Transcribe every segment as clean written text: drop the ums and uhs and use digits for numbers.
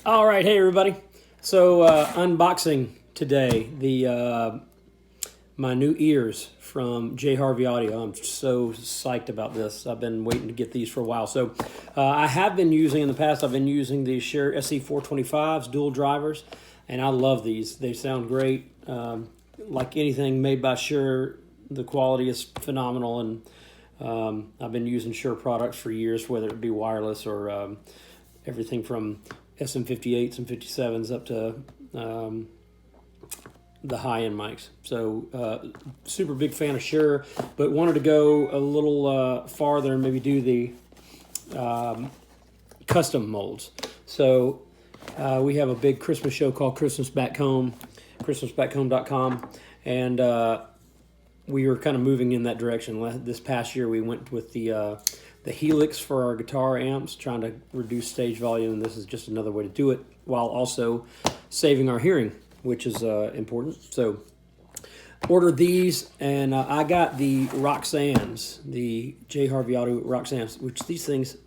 All right, hey everybody. So unboxing today my new ears from Harvey Audio. I'm so psyched about this. I've been waiting to get these for a while. So I have been using in the past. I've been using the Shure SE425s dual drivers, and I love these. They sound great. Like anything made by Shure, the quality is phenomenal, and I've been using Shure products for years, whether it be wireless or everything from SM58s and 57s up to the high-end mics. So super big fan of Shure, but wanted to go a little farther and maybe do the custom molds. So we have a big Christmas show called Christmas Back Home, christmasbackhome.com, and we were kind of moving in that direction. This past year we went with the Helix for our guitar amps, trying to reduce stage volume, and this is just another way to do it while also saving our hearing, which is important. So ordered these, and I got the Roxannes, the Harvey Audio Roxannes, which these things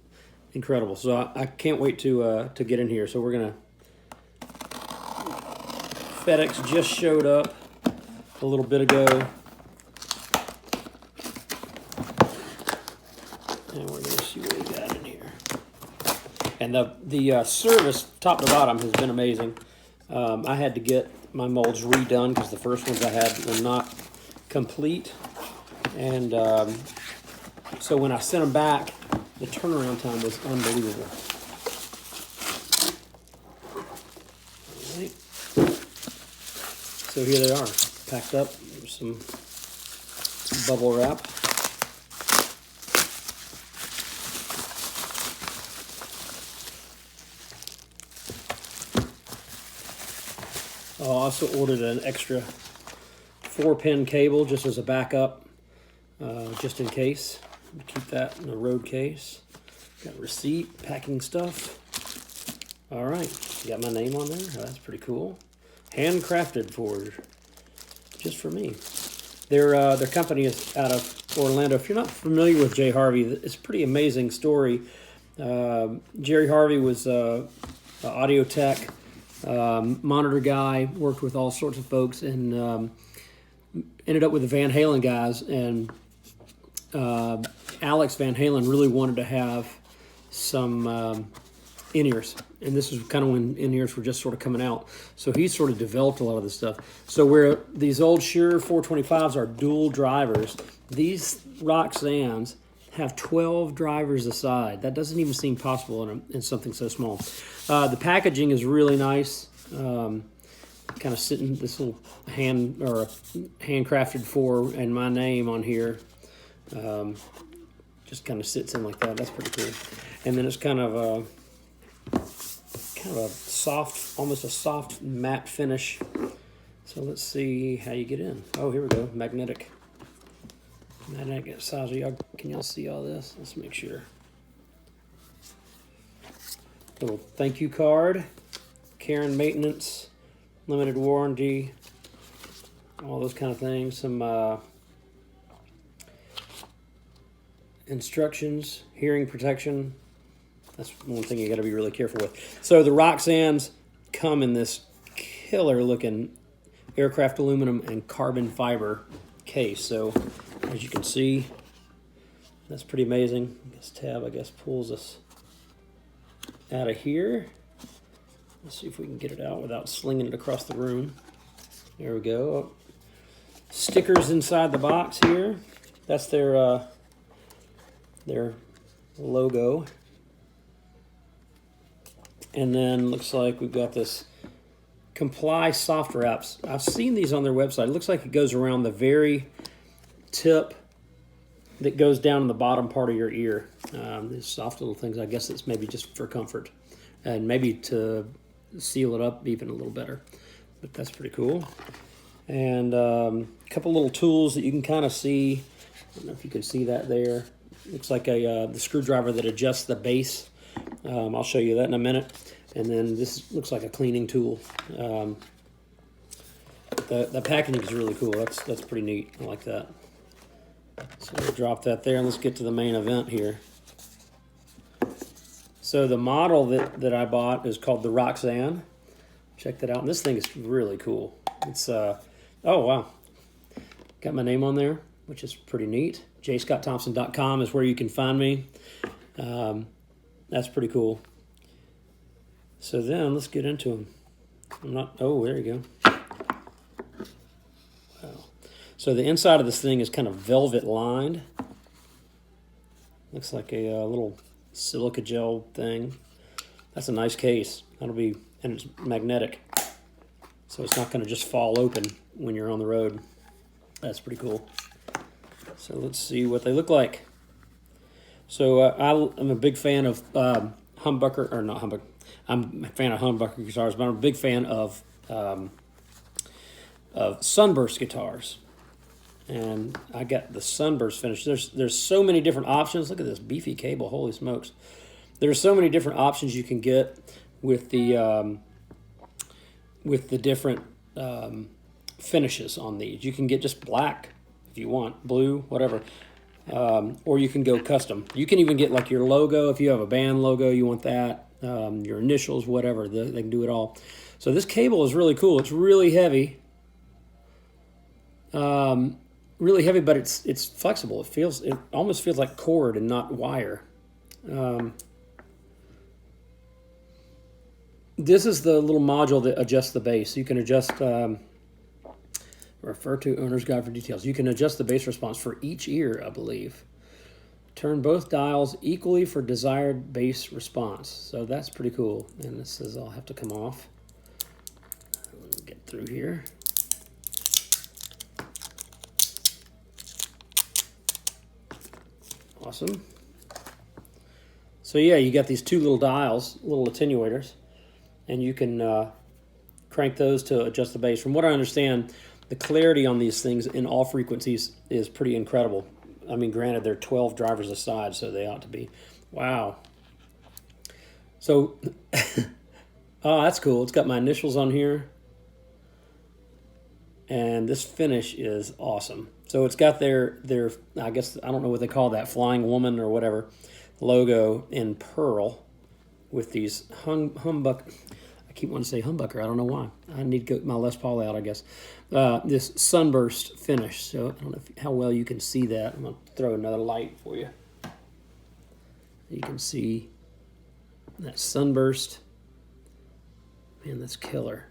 incredible. So I can't wait to get in here. So we're gonna, FedEx just showed up a little bit ago, and we're gonna see what we got in here. And the service top to bottom has been amazing. I had to get my molds redone because the first ones I had were not complete, and so when I sent them back, the turnaround time was unbelievable. All right. So here they are, packed up. There's some bubble wrap. I also ordered an extra 4-pin cable just as a backup, just in case. Keep that in a road case. Got a receipt, packing stuff. All right, got my name on there. Oh, that's pretty cool. Handcrafted for just for me. Their company is out of Orlando. If you're not familiar with Harvey, it's a pretty amazing story. Jerry Harvey was an audio tech. Monitor guy, worked with all sorts of folks, and ended up with the Van Halen guys, and Alex Van Halen really wanted to have some in-ears, and this is kind of when in-ears were just sort of coming out, so he sort of developed a lot of this stuff. So where these old Shure 425s are dual drivers, these Roxannes have 12 drivers aside. That doesn't even seem possible in something so small. The packaging is really nice. Kind of sitting this little handcrafted for, and my name on here. Just kind of sits in like that. That's pretty cool. And then it's kind of a soft, almost a soft matte finish. So let's see how you get in. Oh, here we go. Magnetic size. Can y'all see all this? Let's make sure. Little thank you card, care and maintenance, limited warranty, all those kind of things. Some instructions, hearing protection. That's one thing you got to be really careful with. So the Roxannes come in this killer looking aircraft aluminum and carbon fiber case. So as you can see, that's pretty amazing. This tab, I guess, pulls us out of here. Let's see if we can get it out without slinging it across the room. There we go. Stickers inside the box here. That's their logo. And then looks like we've got this Comply soft wraps. I've seen these on their website. It looks like it goes around the very tip that goes down in the bottom part of your ear. These soft little things, I guess it's maybe just for comfort and maybe to seal it up even a little better, but that's pretty cool. And a couple little tools that you can kind of see. I don't know if you can see that there. Looks like the screwdriver that adjusts the base. I'll show you that in a minute. And then this looks like a cleaning tool. The packaging is really cool. That's pretty neat. I like that. So we'll drop that there, and let's get to the main event here. So the model that I bought is called the Roxanne. Check that out. And this thing is really cool. It's oh wow, got my name on there, which is pretty neat. jscottthompson.com is where you can find me. That's pretty cool. So then let's get into them. Oh, there you go. Wow. So the inside of this thing is kind of velvet lined. Looks like a little silica gel thing. That's a nice case. That'll be, and it's magnetic. So it's not going to just fall open when you're on the road. That's pretty cool. So let's see what they look like. So I'm a big fan of humbucker, or not humbucker. I'm a fan of humbucker guitars, but I'm a big fan of sunburst guitars. And I got the sunburst finish. There's so many different options. Look at this beefy cable. Holy smokes! There's so many different options you can get with the different finishes on these. You can get just black if you want, blue, whatever. Or you can go custom. You can even get like your logo. If you have a band logo, you want that, your initials, whatever. They can do it all. So this cable is really cool. It's really heavy. Really heavy, but it's flexible. It almost feels like cord and not wire. This is the little module that adjusts the bass. You can adjust, refer to owner's guide for details. You can adjust the bass response for each ear, I believe. Turn both dials equally for desired bass response. So that's pretty cool. And this says I'll have to come off. Let me get through here. Awesome. So yeah, you got these two little dials, little attenuators, and you can crank those to adjust the bass. From what I understand, the clarity on these things in all frequencies is pretty incredible. I mean, granted, they're 12 drivers a side, so they ought to be. Wow. So, oh, that's cool. It's got my initials on here. And this finish is awesome. So it's got their I guess, I don't know what they call that, flying woman or whatever, logo in pearl with these humbucker. I keep wanting to say humbucker. I don't know why. I need to get my Les Paul out, I guess. This sunburst finish. So I don't know how well you can see that. I'm going to throw another light for you. You can see that sunburst. Man, that's killer.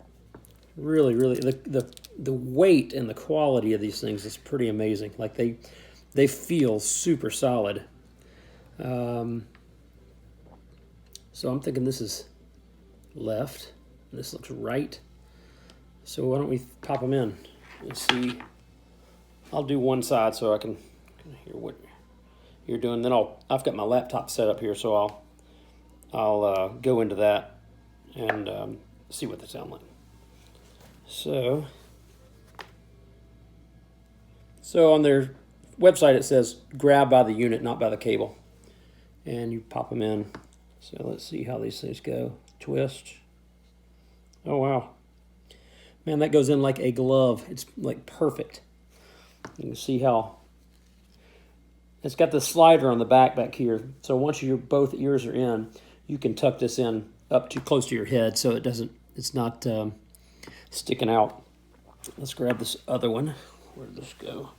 Really, really, the weight and the quality of these things is pretty amazing. Like they feel super solid. So I'm thinking this is left. This looks right. So why don't we pop them in? Let's see. I'll do one side so I can hear what you're doing. Then I've got my laptop set up here, so I'll go into that and see what they sound like. So on their website it says grab by the unit, not by the cable. And you pop them in. So let's see how these things go. Twist. Oh, wow. Man, that goes in like a glove. It's like perfect. You can see how it's got the slider on the back here. So once both ears are in, you can tuck this in up to close to your head so it's not sticking out. Let's grab this other one. Where did this go?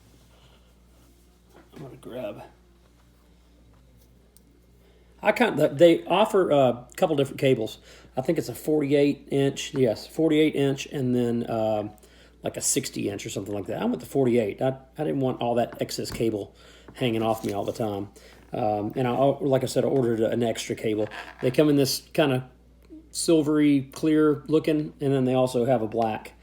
I'm going to grab. They offer a couple different cables. I think it's a 48-inch, yes, 48-inch, and then like a 60-inch or something like that. I went to 48. I didn't want all that excess cable hanging off me all the time. And like I said, I ordered an extra cable. They come in this kind of silvery, clear looking, and then they also have a black.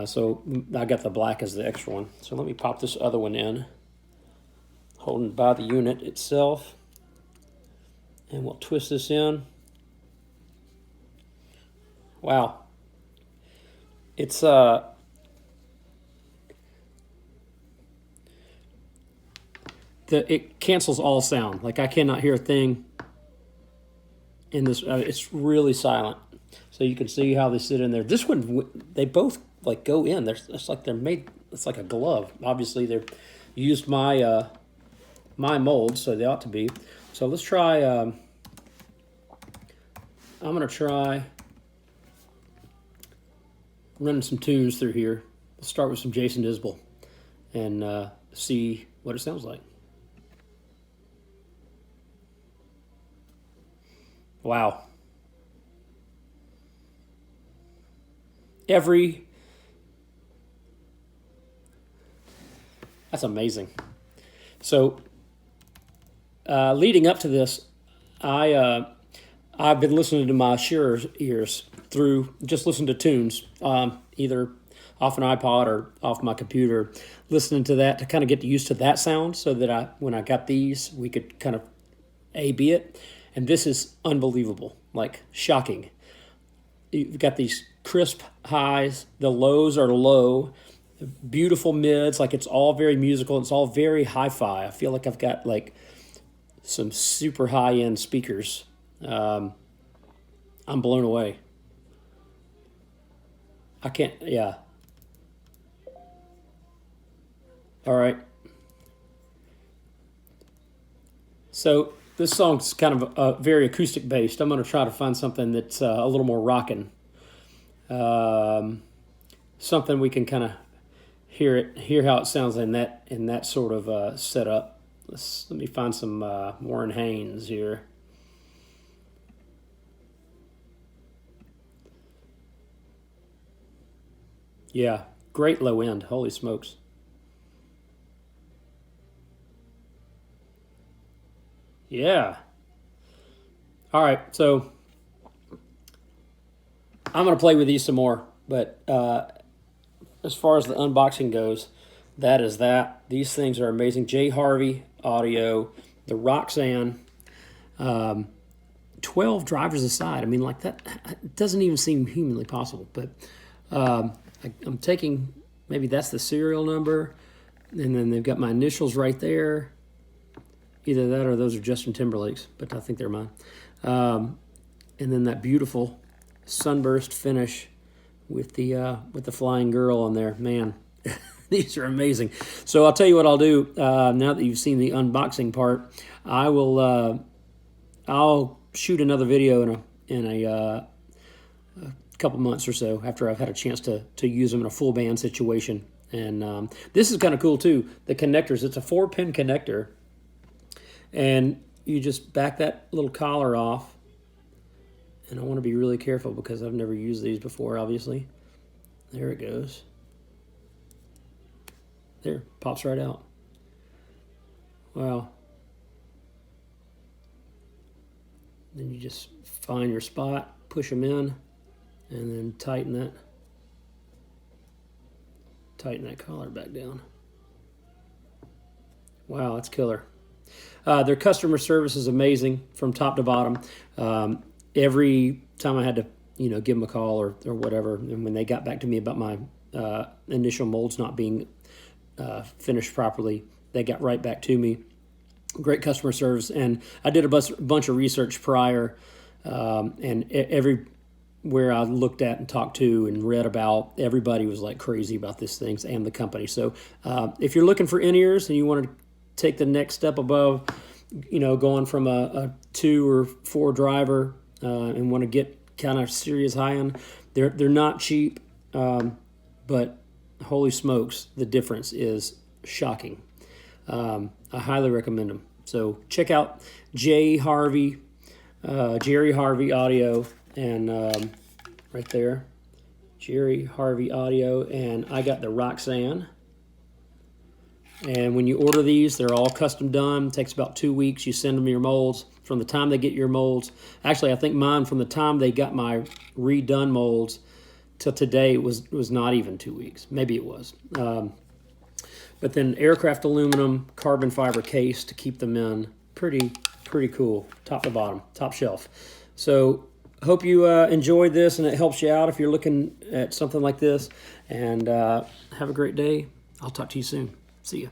So I got the black as the extra one. So let me pop this other one in, holding by the unit itself. And we'll twist this in. Wow. It's it cancels all sound. Like I cannot hear a thing in this. It's really silent. So you can see how they sit in there. This one, they both like go in. It's like they're made. It's like a glove. Obviously, they've used my my mold, so they ought to be. So let's try I'm going to try running some tunes through here. Let's start with some Jason Isbell and see what it sounds like. Wow. That's amazing. So leading up to this, I've been listening to my Shearer ears through, just listen to tunes, either off an iPod or off my computer, listening to that to kind of get used to that sound, so that when I got these, we could kind of A/B it. And this is unbelievable, like shocking. You've got these crisp highs, the lows are low, beautiful mids, like it's all very musical, it's all very hi-fi. I feel like I've got like some super high-end speakers. I'm blown away. I can't, yeah. All right. So this song's kind of very acoustic based. I'm going to try to find something that's a little more rocking. Something we can kind of hear how it sounds in that sort of setup. Let me find some Warren Haynes here. Yeah, great low end. Holy smokes. Yeah. All right, so I'm going to play with these some more, but as far as the unboxing goes, that is that. These things are amazing. J. Harvey audio, the Roxanne, 12 drivers aside. I mean, like that, it doesn't even seem humanly possible, but I'm taking, maybe that's the serial number, and then they've got my initials right there. Either that or those are Justin Timberlake's, but I think they're mine. And then that beautiful sunburst finish with the flying girl on there. Man, these are amazing. So I'll tell you what I'll do now that you've seen the unboxing part. I'll shoot another video in a couple months or so after I've had a chance to use them in a full band situation. And this is kind of cool too. The connectors. It's a 4-pin connector. And you just back that little collar off. And I want to be really careful because I've never used these before, obviously. There it goes. There, pops right out. Wow. Then you just find your spot, push them in, and then tighten that collar back down. Wow, that's killer. Their customer service is amazing from top to bottom. Every time I had to, give them a call or whatever, and when they got back to me about my initial molds not being finished properly, they got right back to me. Great customer service, and I did a bunch of research prior, and everywhere I looked at and talked to and read about, everybody was like crazy about these things and the company. So if you're looking for in-ears and you want to take the next step above, going from a 2 or 4 driver and want to get kind of serious high end, they're not cheap, but holy smokes, the difference is shocking. I highly recommend them. So check out Jerry Harvey Audio, and right there, Jerry Harvey Audio, and I got the Roxanne. And when you order these, they're all custom done. It takes about 2 weeks. You send them your molds. From the time they get your molds, actually, I think mine, from the time they got my redone molds till today, was not even 2 weeks. Maybe it was. But then aircraft aluminum, carbon fiber case to keep them in. Pretty cool, top to bottom, top shelf. So hope you enjoyed this and it helps you out if you're looking at something like this. And have a great day. I'll talk to you soon. See ya.